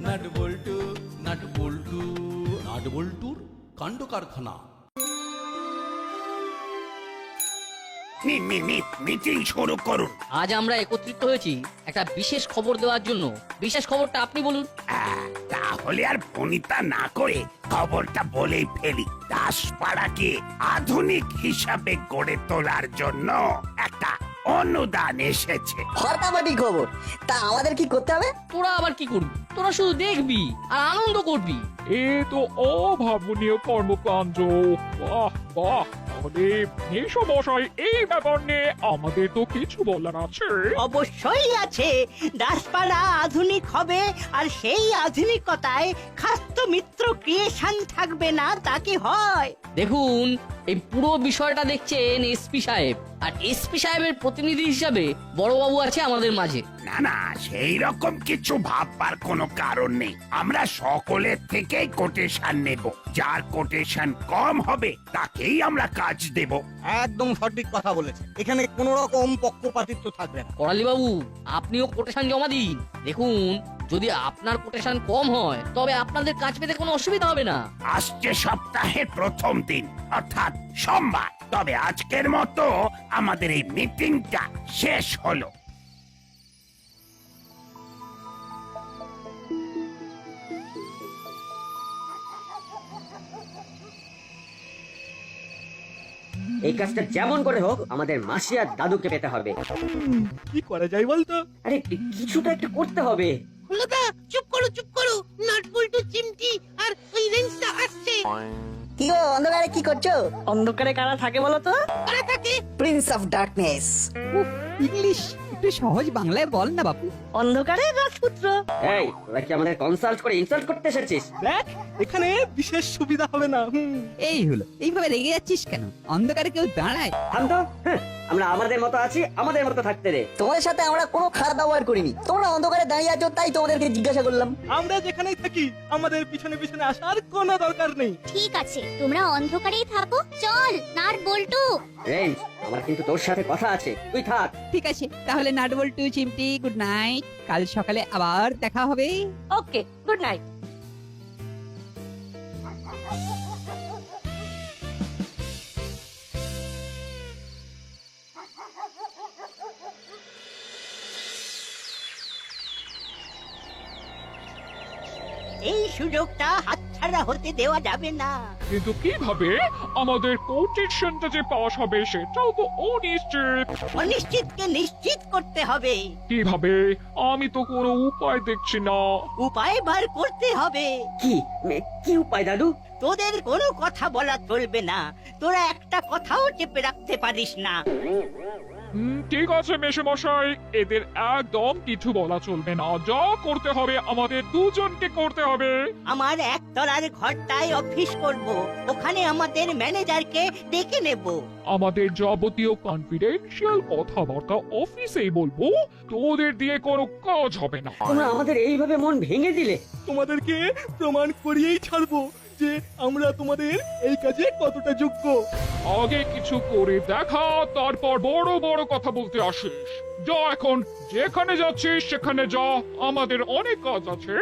Nut বল্টু nut বল্টু nut বল্টুর কাণ্ড কারখানা। মিটিং শুরু করুন। আজ আমরা একত্রিত হয়েছি একটা বিশেষ খবর দেওয়ার জন্য। বিশেষ খবরটা আপনি বলুন। তাহলে আর ফোনিতা না করে খবরটা বলেই ফেলি। দাসপাড়াকে আধুনিক হিসাবে গড়ে তোলার জন্য একটা অনুদান এসেছে। ফাটাফাটি খবর। তা আমাদের কি করতে হবে? তোরা আবার কি করবি? তোরা শুধু দেখবি আর আনন্দ করবি। এ তো অভাবনীয় কর্মকাণ্ড। বাহ বাহ, তাহলে মেসমশাই এই ব্যাপার নিয়ে আমাদের তো কিছু বলার আছে। অবশ্যই আছে। দাসপাড়া আধুনিক হবে, আর সেই আধুনিকতায় খাস্ত মিত্র ক্রিয়েশন থাকবে না, তা কি হয়? দেখুন, এই পুরো বিষয়টা দেখছেন এসপি সাহেব, আর এসপি সাহেবের প্রতিনিধি হিসাবে বড়বাবু আছে আমাদের মাঝে। না না, সেই রকম কিছু ভাববার কোনো কারণ নেই। আমরা সকলের থেকেই কোটেশন নেব। যার কোটেশন কম হবে তাকেই আমরা কাজ দেব। একদম সঠিক কথা বলেছেন। এখানে কোন রকম পক্ষপাতিত্ব থাকবে না। করালি বাবু, আপনিও কোটেশন জমা দিন। দেখুন, যদি আপনার কোটেশন কম হয় তবে আপনাদের কাজ পেতে কোনো অসুবিধা হবে না। আসছে সপ্তাহের প্রথম দিন অর্থাৎ সোমবার। তবে আজকের মতো আমাদের এই মিটিংটা শেষ হলো। এই কাজটা যেমন করে হোক আমাদের মাসি আর দাদুকে পেতে হবে। কি করা যায় বলতো? আরে কিছুটা একটু করতে হবে। হলোদা, চুপ করো। নাট বল্টু, চিমটি আর ওই রেঞ্জটা আসছে। কি গো, অন্ধকারে কি করছো? অন্ধকারে কারা থাকে বলো তো? কারা থাকে? Prince of darkness. ইংলিশ একটু সহজ বাংলায় বল না বাপু। অন্ধকারে রাজপুত্র। এই, তোরা কি আমাদের কনসাল্ট করে ইনসাল্ট করতে এসেছিস? দেখ, এখানে বিশেষ সুবিধা হবে না। এই হলো, এইভাবে রেগে যাচ্ছিস কেন? অন্ধকারে কেউ দাঁড়ায়? থাম তো। আমরা আমাদের মতো আছি, আমাদের মতো থাকতে দে। তোমাদের সাথে আমরা কোনো খারাপ ব্যবহার করিনি। তোমরা অন্ধকারে দাঁড়িয়ে আছো তাই তোমাদেরকে জিজ্ঞাসা করলাম। আমরা যেখানেই থাকি আমাদের পিছনে পিছনে আসার কোনো দরকার নেই। ঠিক আছে, তোমরা অন্ধকারেই থাকো। চল নাট বল্টু। রেঞ্জ, আমার কিন্তু তোর সাথে কথা আছে, তুই থাক। ঠিক আছে, তাহলে নাটবল্টু চিমটি গুড নাইট। কাল সকালে আবার দেখা হবে। ওকে, গুড নাইট। এই সুযোগটা হাতছাড়া হতে দেওয়া যাবে না। কিন্তু কিভাবে আমাদের কোটেশনটা যে পাস হবে সেটাও তো অনিশ্চিত। অনিশ্চিতকে নিশ্চিত করতে হবে। কিভাবে? আমি তো কোনো উপায় দেখছি না। উপায় বার করতে হবে। কি উপায় দাদু? তোদের কোনো কথা বলা চলবে না। তোরা একটা কথাও চেপে রাখতে পারিস না। ঠিক আছে মেসমশাই, এদের একদম কিছু বলা চলবে না। যা করতে হবে আমাদের দুজনকে করতে হবে। আমার একতলার ঘরটায় অফিস করব। ওখানে আমাদের ম্যানেজারকে ডেকে নেব। আমাদের যাবতীয় কনফিডেন্সিয়াল কথাবার্তা অফিসেই বলবো। তোদের দিয়ে কোনো কাজ হবে না। তোমরা আমাদের এইভাবে মন ভেঙে দিলে। তোমাদেরকে প্রমাণ করিয়েই ছাড়বো যে আমরা তোমাদের এই কাজে কতটা যোগ্য। আগে কিছু করে দেখা, তারপর বড় বড় কথা বলতে আসিস। যা, এখন যেখানে যাচ্ছিস সেখানে যা, আমাদের অনেক কাজ আছে।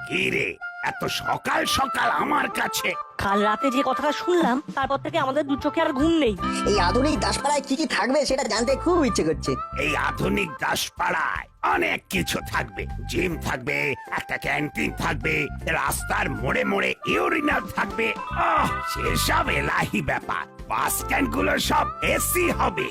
কি রে, এত সকাল সকাল আমার কাছে? কাল রাতে যে কথাটা শুনলাম তারপর থেকে আমাদের দু চোখে আর ঘুম নেই। এই আধুনিক দাসপাড়ায় কি কি থাকবে সেটা জানতে খুব ইচ্ছে করছে। এই আধুনিক দাসপাড়ায় অনেক কিছু থাকবে। জিম থাকবে, একটা ক্যান্টিন থাকবে, রাস্তার মোড়ে মোড়ে ইউরিনাল থাকবে। সেসব এলাহি ব্যাপার। বাস স্ট্যান্ড গুলো সব এসি হবে।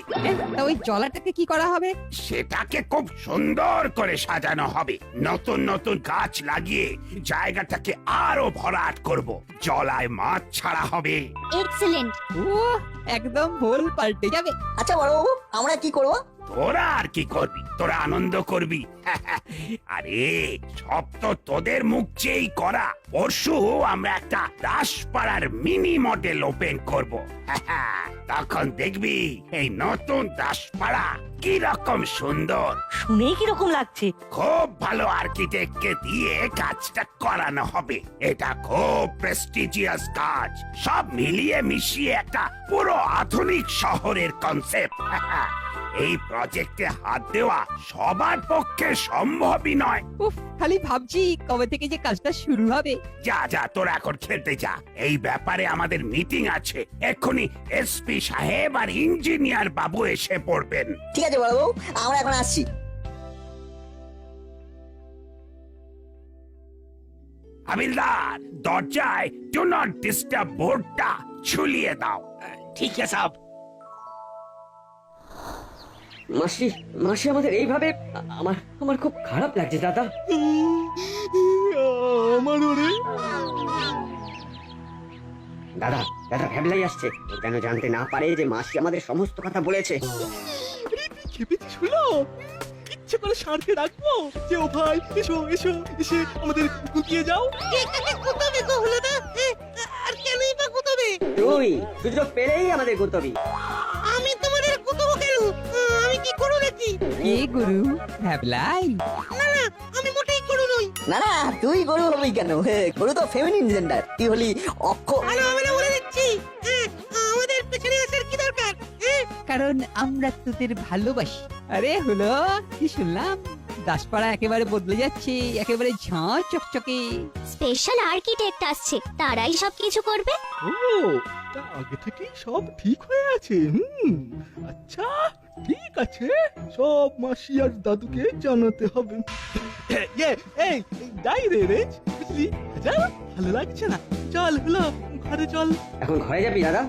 তা ওই জলাটাকে কি করা হবে? সেটাকে খুব সুন্দর করে সাজানো হবে। নতুন নতুন গাছ লাগিয়ে জায়গাটাকে আরো ভরাট করব। জলায় মাছ ছাড়া হবে। এক্সেলেন্ট। ও, একদম ভুল পাল্টে যাবে। আচ্ছা বড়বাবু, আমরা কি করবো? তোরা আর কি করবি? তোরা আনন্দ করবি। আরে সব তো তোদের মুখ চেয়েই করা। পরশু আমরা একটা দাসপাড়ার মিনি মডেল ওপেন করব। তখন দেখবি এই নতুন দাসপাড়া কি রকম সুন্দর। শুনেই কিরকম লাগছে? খুব ভালো আর্কিটেক্টকে দিয়ে কাজটা করানো হবে। এটা খুব প্রেস্টিজিয়াস কাজ। সব মিলিয়ে মিশিয়ে একটা পুরো আধুনিক শহরের কনসেপ্ট। এই প্রজেক্টে হাত দেওয়া সবার পক্ষে সম্ভবই নয়। উফ, খালি ভাবছি কবে থেকে যে কাজটা শুরু হবে। যা যা তোরা এখন খেলতে যা। এই ব্যাপারে আমাদের মিটিং আছে। এক্ষুনি এসপি সাহেব আর ইঞ্জিনিয়ার বাবু এসে পড়বেন। ঠিক আছে বড়বাবু, আমরা এখন আসছি। হাবিলদার, দরজায় ডু নট ডিস্টার্ব বোর্ডটা ঝুলিয়ে দাও। ঠিক আছে সাহেব। মাসি মাসি আমাদের এইভাবে আমার আমার খুব খারাপ লাগছে দাদা। আমার ওরে দাদা দাদা ভ্যাবলাই আসছে। ও যেন জানতে না পারে যে মাসি আমাদের সমস্ত কথা বলেছে। খেপেছিস হলো? ইচ্ছে করে সারকে রাখবো যে ও ভাই এসো এসো, এসে আমাদের গুটিয়ে যাও। আর কেনই বা গুতবে? তুই সুযোগ পেলেই আমাদের গুতবি। আমি তোমাদের গুতবো কেন? আমি কি করো নাকি? এ গুরু ভ্যাবলাই, না না, আমি মোটেই করো নই। না না, তুই গরু হবি কেন? গরু তো ফেমিনিন জেন্ডার, তুই হলি অক্ষ। ভালো হবে না বলে দিচ্ছি। আমাদের পেছনে আসার কি দরকার? কারণ আমরা তোদের ভালোবাসি। আরে হলো কি শুনলাম, দাসপাড়া একেবারে বদলে যাচ্ছে, একেবারে ঝাঁ চকচকে। স্পেশাল আর্কিটেক্ট আসছে, তারাই সবকিছু করবে। ও, তা আগে থেকেই সব ঠিক হয়ে আছে। আচ্ছা ঠিক আছে, সব মাসি আর দাদুকে জানাতে হবে। এই যাই রে রে, বুঝলি? যা, ভালো লাগছে না, চল হলো ঘরে চল। এখন ঘরে যাবি দাদা?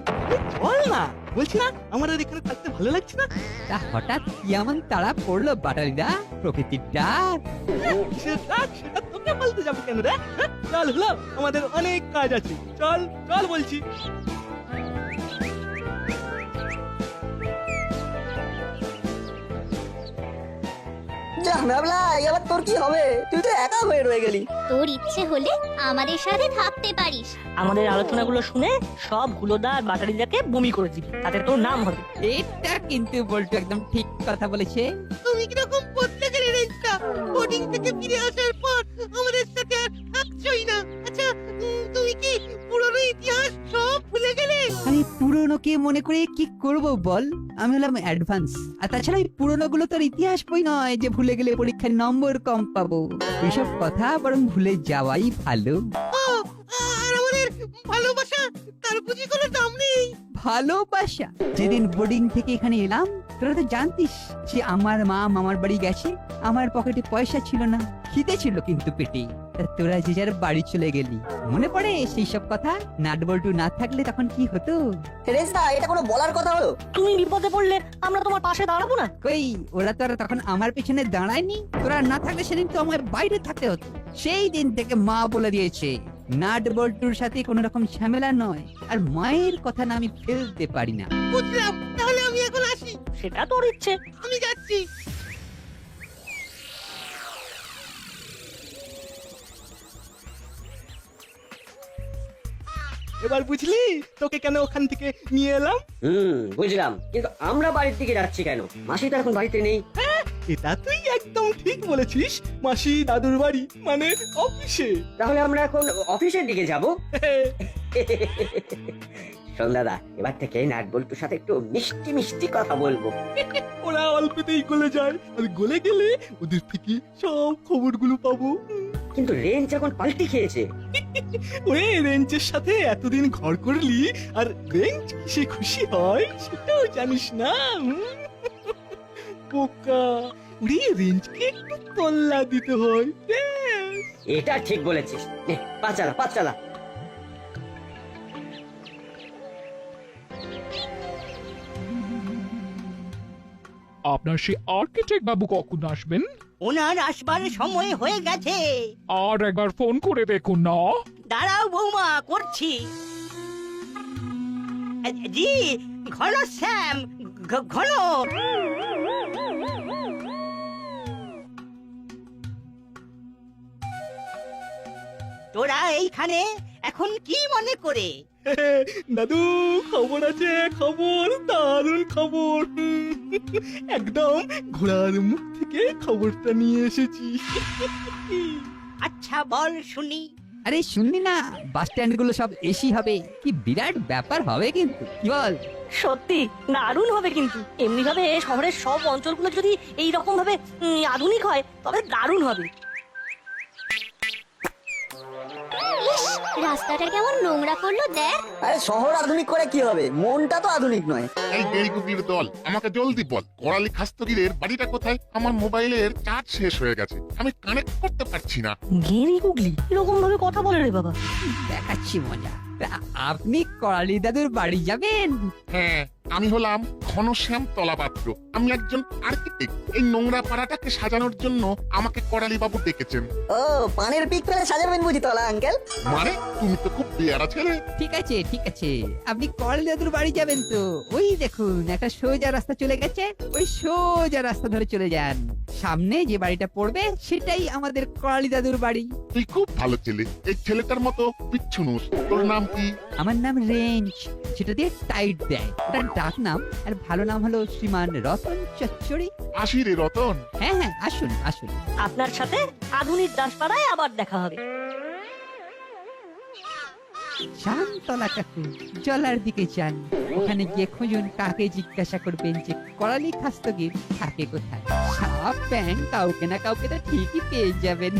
চল না, বলছি না আমার আর এখানে থাকতে ভালো লাগছে না। তা হঠাৎ কি এমন তারা পড়লো বাটালিদা? প্রকৃতির ডাক। সেটা তোকে বলতে যাবো কেন রে? চল হলো, আমাদের অনেক কাজ আছে। চল চল বলছি। যা ভাবলা, এবার তোর কি হবে? তুই তো একা হয়ে রয়ে গেলি। তোর ইচ্ছে হলে আমাদের সাথে থাকতে পারিস। আমাদের আলোচনাগুলো শুনে সব হুলোদা আর বাটারিদাকে বমি করে দিবি, তাতে তোর নাম হবে। এটা কিন্তু বলতো একদম ঠিক কথা বলেছে। তুমি কিরকম বদলে গেলে রেঞ্জটা? বোর্ডিং থেকে ফিরে আসার পর আমাদের সাথে আর থাকছই না। আচ্ছা, তুমি কি পুরনো ইতিহাস সব ভুলে গেলে? আমি পুরনোকে মনে করে কি করব বল? আমি হলাম অ্যাডভান্স। আর তাছাড়া এই পুরনো গুলো তোর ইতিহাস বই নয় যে ভুলে গেলে পরীক্ষায় নম্বর কম পাবো। এইসব কথা বরং ভুলে যাওয়াই ভালো। আর আমাদের ভালোবাসা, তার বুঝি কোনো দাম নেই? ভালোবাসা? যেদিন বোর্ডিং থেকে এখানে এলাম তোরা তো জানতিস যে আমার মা মামার বাড়ি গেছে, আমার পকেটে পয়সা ছিল না, খিদে ছিল কিন্তু পেটে। তা তোরা যে যার বাড়ি চলে গেলি, মনে পড়ে সেই সব কথা? নাটবল্টু না থাকলে তখন কি হতো? রেস্তা, এটা কোনো বলার কথা হলো? তুমি বিপদে পড়লে আমরা তোমার পাশে দাঁড়াবো না? কই, ওরা তো আর তখন আমার পেছনে দাঁড়ায়নি। তোরা না থাকলে সেদিন তো আমার বাইরে থাকতে হতো। সেই দিন থেকে মা বলে দিয়েছে নাট বল্টুর সাথে কোনো রকম ঝামেলা নয়। আর মায়ের কথা না আমি ফেলতে পারি না। বুঝলাম, তাহলে আমি এখন আসি। সেটা তোর ইচ্ছে, আমি যাচ্ছি। এবার বুঝলি তোকে কেন ওখান থেকে নিয়ে এলাম? বুঝলাম, কিন্তু আমরা বাড়ির দিকে যাচ্ছি কেন? মাসি তো এখন বাড়িতে নেই। এটা তুই একদম ঠিক বলেছিস। মাসি দাদুর বাড়ি মানে অফিসে। তাহলে আমরা এখন অফিসের দিকে যাব। শোন দাদা, এবার থেকে নাট বল্টুর সাথে একটু মিষ্টি মিষ্টি কথা বলবো। ওরা অল্পতেই গলে যায়, আর গলে গেলে ওদের থেকে সব খবরগুলো পাবো। কিন্তু রেঞ্জ এখন পাল্টি খেয়েছে। ওরে, রেঞ্জের সাথে এতদিন ঘর করলি, আর রেঞ্জ সে খুশি হয় সেটাও জানিস না? বোকা, ওরে রেঞ্জকে একটু তল্লা দিতে হয়। এটা ঠিক বলেছিস। নে, পা চালা পা চালা। আপনার সেই আর্কিটেক্ট বাবু কখন আসবেন? ওনার আসবার সময় হয়ে গেছে। আর একবার ফোন করে দেখুন না। দাঁড়াও বৌমা, করছি। জি, ঘন শ্যাম, ঘন। তোরা এইখানে এখন কি মনে করে? দাদু খবর আছে, খবর, দারুণ খবর। একদম ঘোড়ার মুখ থেকে খবরটা নিয়ে এসেছি। আচ্ছা বল শুনি। আরে শুনলি না, বাস স্ট্যান্ড গুলো সব এসি হবে, কি বিরাট ব্যাপার হবে কিন্তু, কি বল? সত্যি দারুণ হবে, কিন্তু এমনি ভাবে শহরের সব অঞ্চলগুলো যদি এই রকম ভাবে আধুনিক হয় তবে দারুণ হবে। ইস, রাস্তাটা কেমন নোংরা করলো দেখ। আরে শহর আধুনিক করে কি হবে, মনটা তো আধুনিক নয়। এই গেরিকুকির দল, আমাকে জলদি বল, করালি খাস্তগিরের বাড়িটা কোথায়? আমার মোবাইলের চার্জ শেষ হয়ে গেছে, আমি কানেক্ট করতে পারছি না। গেরি গুগলি এরকম ভাবে কথা বলে রে বাবা। দেখাচ্ছি মজা। তা আপনি করালি দাদুর বাড়ি যাবেন? হ্যাঁ, আমি হলাম ঘনশ্যাম তলাপাত্র। আমি একজন আর্কিটেক্ট। এই নোংরা পাড়াটাকে সাজানোর জন্য আমাকে করালি বাবু ডেকেছেন। ও পানের পিক পেলে সাজাবেন বুঝি তলা আঙ্কেল? মানে তুমি তো খুব পেয়ারা ছেলে। ঠিক আছে ঠিক আছে, আপনি করালি দাদুর বাড়ি যাবেন তো ওই দেখুন একটা সোজা রাস্তা চলে গেছে, ওই সোজা রাস্তা ধরে চলে যান। সামনে যে বাড়িটা পড়বে সেটাই আমাদের করালি দাদুর বাড়ি। তুই খুব ভালো ছেলে। এই ছেলেটার মতো পিচ্ছু নুস। তোর নাম কি? আমার নাম রেঞ্জ, সেটা দিয়ে টাইট দেয়, ওটার ডাক নাম। আর ভালো নাম হলো শ্রীমান রতন চচ্চড়ি। আসি রে রতন। হ্যাঁ হ্যাঁ, আসুন আসুন। আপনার সাথে আধুনিক দাসপাড়ায় আবার দেখা হবে। শান্তলা কাকু, জলার দিকে যান, ওখানে গিয়ে খুঁজুন, কাকে জিজ্ঞাসা করবেন যে করালি খাস্তগির থাকে কোথায়। সাপ ব্যাং কাউকে না কাউকে তো ঠিকই পেয়ে যাবেন।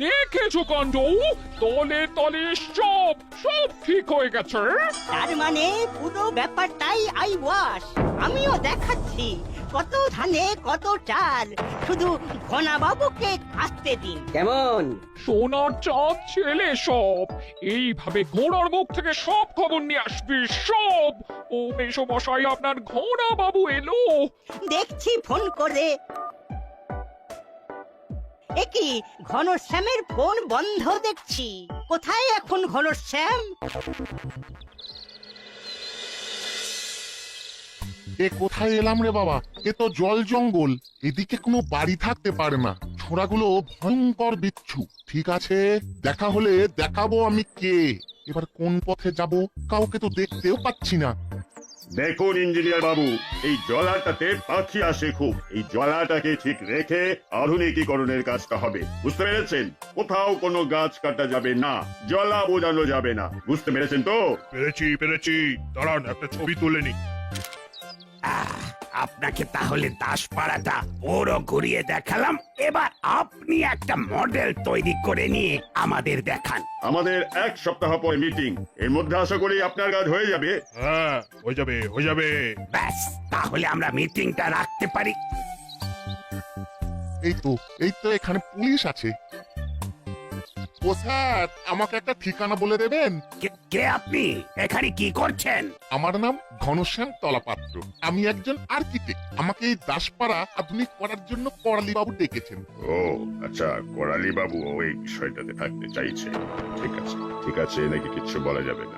দেখেছো কাণ্ড, তলে তলে সব সব ঠিক হয়ে গেছে। তার মানে পুরো ব্যাপারটাই আই ওয়াশ। আমিও দেখাচ্ছি কত ধানে কত চাল, শুধু ঘনা বাবুকে আসতে দিন। কেমন? সোনার চাঁদ ছেলে সব। এইভাবে ঘোড়ার মুখ থেকে সব খবর নিয়ে আসবি সব। ও মেশো মশাই, আপনার ঘোড়া বাবু এলো। দেখছি ফোন করে। একি ঘনশ্যামের ফোন বন্ধ দেখছি। কোথায় এখন ঘনশ্যাম? এ কোথায় এলাম রে বাবা? এ তো জল জঙ্গল, এদিকে কোনো বাড়ি থাকতে পারে না। ছোড়াগুলো ভয়ঙ্কর বিচ্ছু। ঠিক আছে, দেখা হলে দেখাবো আমি কে। এবার কোন পথে যাব, কাউকে তো দেখতেও পাচ্ছি না। দেখুন ইঞ্জিনিয়ার বাবু, এই জলাটাতে পাখি আসে খুব। এই জলাটাকে ঠিক রেখে আধুনিকীকরণের কাজটা হবে, বুঝতে পেরেছেন? কোথাও কোনো গাছ কাটা যাবে না, জলা বোঝানো যাবে না, বুঝতে পেরেছেন তো? পেরেছি। দাঁড়ান একটা ছবি তুলে নি। আপনাকে তাহলে দাসপাড়াটা পুরো ঘুরিয়ে দেখালাম। এবার আপনি একটা মডেল তৈরি করে নিয়ে আমাদের দেখান। আমাদের এক সপ্তাহ পরে মিটিং, এর মধ্যে আশা করি আপনার কাজ হয়ে যাবে। হ্যাঁ, হয়ে যাবে। ব্যাস, তাহলে আমরা মিটিংটা রাখতে পারি। এই তো এখানে পুলিশ আছে। ও স্যার, আমাকে একটা ঠিকানা বলে দেবেন? কে আপনি? এখানে কি করছেন? আমার নাম ঘনশ্যাম তলাপাত্র। আমি একজন আর্কিটেক্ট। আমাকে এই দাসপাড়া আধুনিক করার জন্য করালি বাবু ডেকেছেন। ও আচ্ছা, করালি বাবু ওই বিষয়টাতে থাকতে চাইছে। ঠিক আছে, নাকি কিছু বলা যাবে না।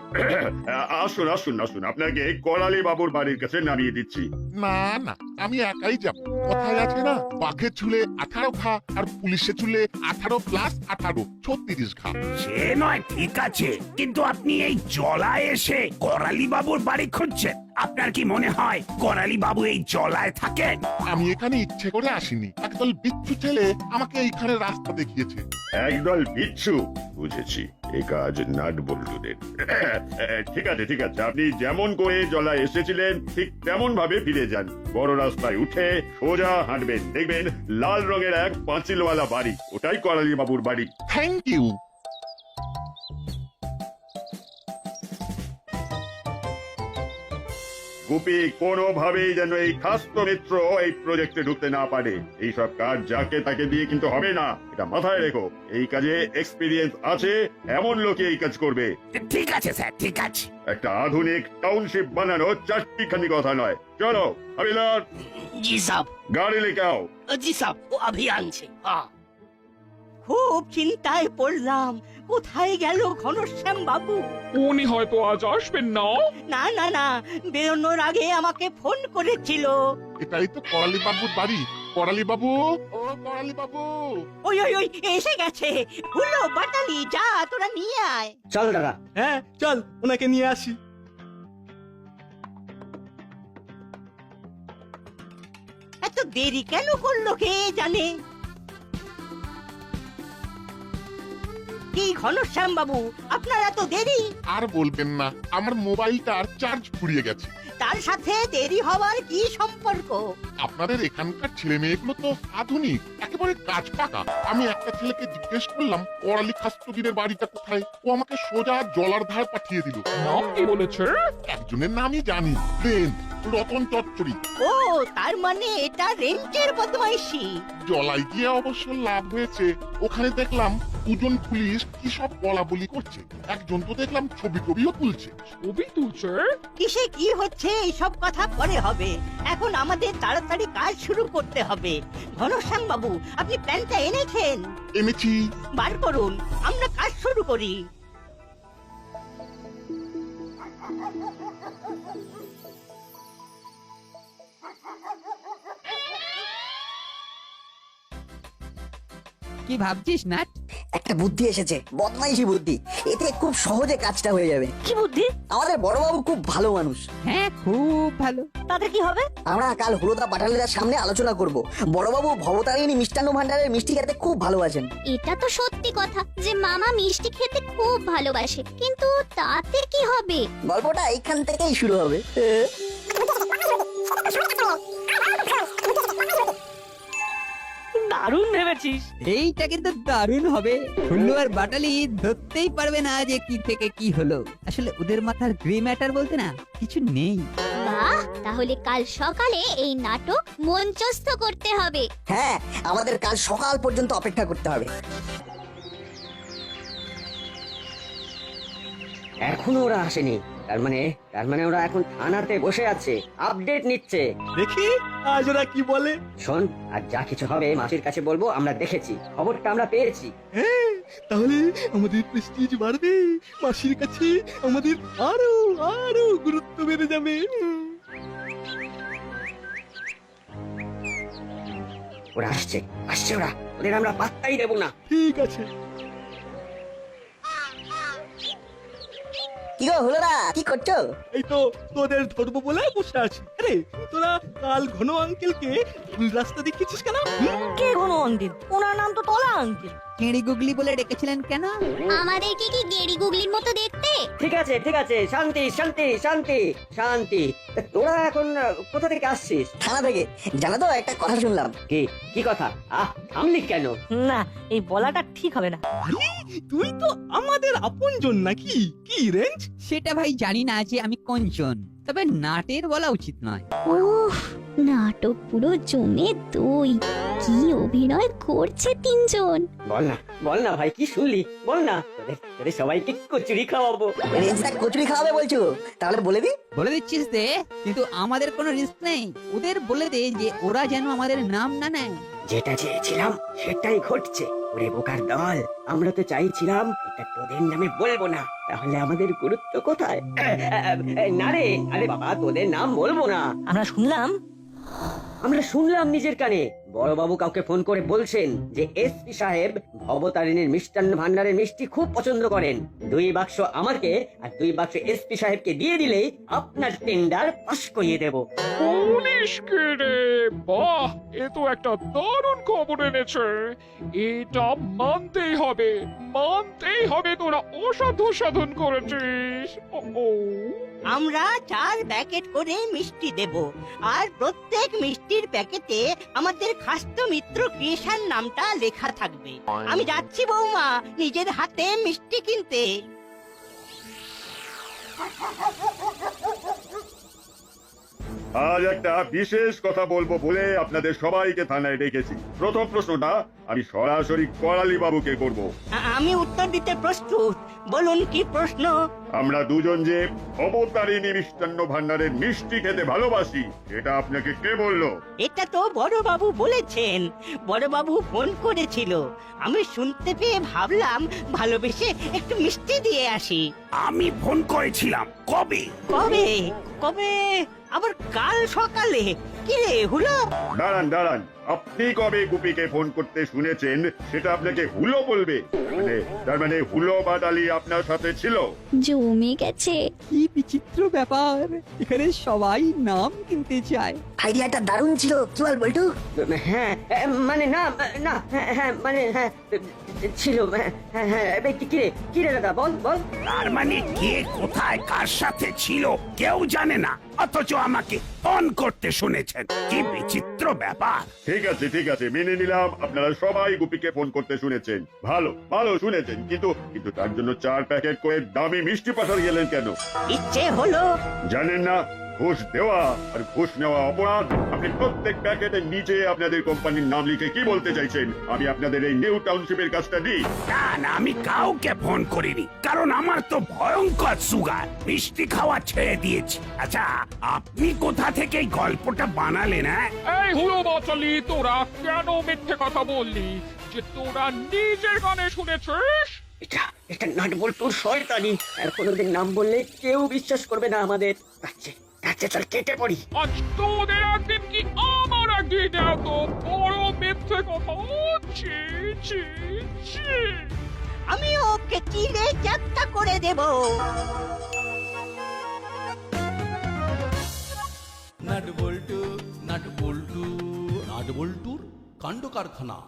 আসুন আসুন আসুন, আপনাকে করালি বাবুর বাড়ির কাছে নামিয়ে দিচ্ছি। না, আমি একাই যাব। কথায় আছে না, বাঘের চুলে 18 ঘা আর পুলিশের চুলে 18+18 36 ঘা। সে নয়, ঠিক আছে, কিন্তু আপনি এই জলায় এসে করালি বাবুর বাড়ি খুঁজছেন। আপনার কি মনে হয় করালি বাবু এই জলায় থাকেন? আমি এখানে ইচ্ছে করে আসিনি, একদল বিচ্ছু ছেলে আমাকে এইখানে রাস্তা দেখিয়েছে। একদল বিচ্ছু? বুঝেছি, এই কাজ নাট বল্টুদের। ঠিক আছে, আপনি যেমন করে জলা এসেছিলেন ঠিক তেমন ভাবে ফিরে যান। বড় রাস্তায় উঠে সোজা হাঁটবেন, দেখবেন লাল রঙের এক পাঁচিলওয়ালা বাড়ি, ওটাই করালি বাবুর বাড়ি। Thank you. গুপি কোনোভাবেই যেন এই খাস্ত মিত্র এই প্রজেক্টে ঢুকতে না পারে। এইসব কাজ যাকে তাকে দিয়ে কিন্তু হবে না, এটা মাথায় রেখো। এই কাজে এক্সপিরিয়েন্স আছে এমন লোকে এই কাজ করবে। ঠিক আছে স্যার, ঠিক আছে। একটা আধুনিক টাউনশিপ বানানো চারটিখানি কথা নয়। চলো হাবিলার। জি সাব। গাড়ি লেকে आओ। জি সাব, ও अभी আনছে। খুব চিন্তায় পড়লাম, কোথায় গেল ঘনশ্যাম বাবু? উনি হয়তো আজ আসবেন না। না, বেরোনোর আগে আমাকে ফোন করেছিল। এটাই তো করালি বাবুর বাড়ি। করালি বাবু, ও করালি বাবু। ওই ওই ওই এসে গেছে। হুলো বাটালি, যা তোরা নিয়ে আয়। চল দাদা। হ্যাঁ চল ওনাকে নিয়ে আসি। এত দেরি কেন করলো কে জানে। কি ঘনশ্যাম বাবু, আপনার এত দেরি? আর বলবেন না, আমার মোবাইলটার চার্জ ফুরিয়ে গেছে। তার সাথে দেরি হওয়ার কি সম্পর্ক? আপনাদের এখানকার ছেলে মেয়েগুলো তো আধুনিক, একেবারে কাজ পাকা। আমি একটা ছেলেকে জিজ্ঞেস করলাম করালি খাস্তগিরের বাড়িটা কোথায়, ও আমাকে সোজা জলার ধার পাঠিয়ে দিল। নাম কি বলেছে? একজনের নামই জানি, রতন চচ্চড়ি। ও, তার মানে এটা রেঞ্চের বদমাইশি। জলাই গিয়ে অবশ্য লাভ হয়েছে, ওখানে দেখলাম দুজন পুলিশ কি সব বলা বলি করছে, একজন তো দেখলাম ছবি টবিও তুলছে। ছবি তুলছে? কিসে কি হচ্ছে এইসব কথা পরে হবে, এখন আমাদের তাড়াতাড়ি কাজ শুরু করতে হবে। ঘনশ্যাম বাবু, আপনি প্ল্যানটা এনেছেন? এনেছি। বার করুন, আমরা কাজ শুরু করি। কি ভাবছিস নাট? একটা বুদ্ধি এসেছে, বদমাইশি বুদ্ধি। এতে খুব সহজে কাজটা হয়ে যাবে। কি বুদ্ধি? আমাদের বড়বাবু খুব ভালো মানুষ। হ্যাঁ খুব ভালো। তাতে কি হবে? আমরা কাল হলুদা পাঠালিদার সামনে আলোচনা করব। বড়বাবু ভবতারিণী মিষ্টান্ন ভান্ডারের মিষ্টি খেতে খুব ভালোবাসেন। এটা তো সত্যি কথা যে মামা মিষ্টি খেতে খুব ভালোবাসে, কিন্তু তাতে কি হবে? গল্পটা এইখান থেকেই শুরু হবে। দারুণ ভেবেছিস। এইটা কিন্তু দারুণ হবে। হুল্লু আর বাটালি ধরতেই পারবে না যে কি থেকে কি হলো। আসলে ওদের মাথার গ্রে ম্যাটার বলতে না কিছু নেই। বাহ, তাহলে কাল সকালে এই নাটক মঞ্চস্থ করতে হবে। হ্যাঁ, আমাদের কাল সকাল পর্যন্ত অপেক্ষা করতে হবে। এখনো ওরা আসেনি, তার মানে ওরা এখন থানাতে বসে আছে, আপডেট নিচ্ছে। দেখি আজ ওরা কি বলে। শোন, আর যা কিছু হবে মাসির কাছে বলবো আমরা দেখেছি, খবরটা আমরা পেয়েছি। হ্যাঁ, তাহলে আমাদের প্রেস্টিজ বাড়বে, মাসির কাছে আমাদের আরো আরো গুরুত্ব বেড়ে যাবে। ওরা আসছে ওরা, ওদের আমরা পাত্তাই দেবো না। ঠিক আছে। কি গো হলোরা, কি করছো? এই তো তোদের ধরবো বলে বসে আছি। আরে তোরা কাল ঘন আঙ্কেলকে ভুল রাস্তা দেখিয়েছিস কেন? কে ঘন আঙ্কেল? ওনার নাম তো তলা আঙ্কেল। কেড়ি গুগলি বলে ডেকেছিলেন কেন? আমাদেরকে কি গেড়ি গুগলির মতো দেখতে? ঠিক আছে ঠিক আছে, শান্তি শান্তি শান্তি শান্তি। তা তোরা এখন কোথা থেকে আসছিস? থানা থেকে। জানো তো, একটা কথা শুনলাম। কি কি কথা? থামলি কেন? না, এই বলাটা ঠিক হবে না। আরে তুই তো আমাদের আপনজন নাকি? কি রেঞ্জ? সেটা ভাই জানি না যে আমি কোনজন, তবে নাটের বলা উচিত নয়। উফ, নাটক পুরো জমে দই। কি অভিনয় করছে তিনজন। বল না ভাই, কি শুনলি? বল না, তোদের সবাইকে কচুরি খাওয়াবো। রেঞ্জটা কচুরি খাওয়াবে বলছো? তাহলে বলে দি। বলে দিচ্ছিস দে, কিন্তু আমাদের কোনো রিস্ক নেই। ওদের বলে দে যে ওরা যেন আমাদের নাম না নেয়। যেটা চেয়েছিলাম সেটাই ঘটছে। ওরে বোকার দল, আমরা তো চাইছিলাম এটা তোদের নামে বলবো না, তাহলে আমাদের গুরুত্ব কোথায়? না রে, আরে বাবা, তোদের নাম বলবো না। আমরা শুনলাম নিজের কানে, বড়বাবু কাউকে ফোন করে বলছেন যে এসপি সাহেব ভবতারিণীর মিষ্টান্ন ভান্ডারের মিষ্টি খুব পছন্দ করেন। 2 বাক্স আমাকে আর 2 বাক্স এসপি সাহেবকে দিয়ে দিলেই আপনার টেন্ডার পাস করিয়ে দেব। পুলিশকে রে, বাহ, এ তো একটা দারুণ খবর এনেছে। এটা মানতেই হবে তোরা অসাধু সাধন করেছিস। ও আমরা 4 প্যাকেট করে মিষ্টি দেব, আর প্রত্যেক মিষ্টির প্যাকেটে আমাদের খাস্ত মিত্র ক্রিয়েশন নামটা লেখা থাকবে। আমি যাচ্ছি বৌমা, নিজের হাতে মিষ্টি কিনতে। আজ একটা বিশেষ কথা বলবো বলে আপনাদের সবাইকে থানায় ডেকেছি। প্রথম প্রশ্নটা আমি সরাসরি করালি বাবুকে করব। আমি উত্তর দিতে প্রস্তুত, বলুন কি প্রশ্ন? আমরা দুজন যে অবতারিণী মিষ্টান্ন ভান্ডারের মিষ্টি খেতে ভালোবাসি, এটা আপনাকে কে বললো? এটা তো বড়বাবু বলেছেন। বড়বাবু ফোন করেছিল, আমি শুনতে পেয়ে ভাবলাম ভালোবেসে একটু মিষ্টি দিয়ে আসি। আমি ফোন করেছিলাম। কবে? কবে? আবার কাল সকালে। কি রে হুলো? দাঁড়ান দাঁড়ান, আপনি কবে গুপিকে ফোন করতে শুনেছেন সেটা আপনাকে হুলো বলবে? তার মানে হুলো বাদালি আপনার সাথে ছিল? জমে গেছে। কি বিচিত্র ব্যাপার, এখানে সবাই নাম কিনতে চায়। আইডিয়াটা দারুণ ছিল, কি বল বল্টু? হ্যাঁ মানে না না হ্যাঁ মানে হ্যাঁ ছিল হ্যাঁ হ্যাঁ কি রে দাদা বল বল। তার মানে কে কোথায় কার সাথে ছিল কেউ জানে না, অথচ আমাকে ফোন করতে শুনেছেন। কি বিচিত্র ব্যাপার। ঠিক আছে ঠিক আছে, মেনে নিলাম আপনারা সবাই গুপিকে ফোন করতে শুনেছেন। ভালো ভালো শুনেছেন, কিন্তু কিন্তু তার জন্য 4 প্যাকেট করে দামি মিষ্টি পাঠাতে গেলেন কেন? ইচ্ছে হলো। জানেন না ঘুষ দেওয়া আর ঘুষ নেওয়া অপরাধ? আপনি প্রত্যেক প্যাকেটের নিচে আপনাদের কোম্পানির নাম লিখে কি বলতে চাইছেন? আমি আপনাদের এই নিউ টাউনশিপের কাজটা দিই? না না, আমি কাউকে ফোন করিনি, কারণ আমার তো ভয়ঙ্কর সুগার, মিষ্টি খাওয়া ছেড়ে দিয়েছি। আচ্ছা, আপনি কোথা থেকে এই গল্পটা বানালেন? হ্যাঁ, এই হুলো বাচালি, তোরা কেন মিথ্যে কথা বললি যে তোরা নিজের কানে শুনেছিস? এটা এটা নাটবল্টুর শয়তানি। আর কোনোদিন নাম বললে কেউ বিশ্বাস করবে না আমাদের। আচ্ছা চল কেটে পড়ি। আজ তোদের একদিন কি আমার একদিন, এত বড় মিথ্যে কথা। ছি ছি ছি। আমি ওকে চিলে যাত্রা করে দেব। নাট বল্টু, নাট বল্টু, নাট বল্টুর কাণ্ড কারখানা।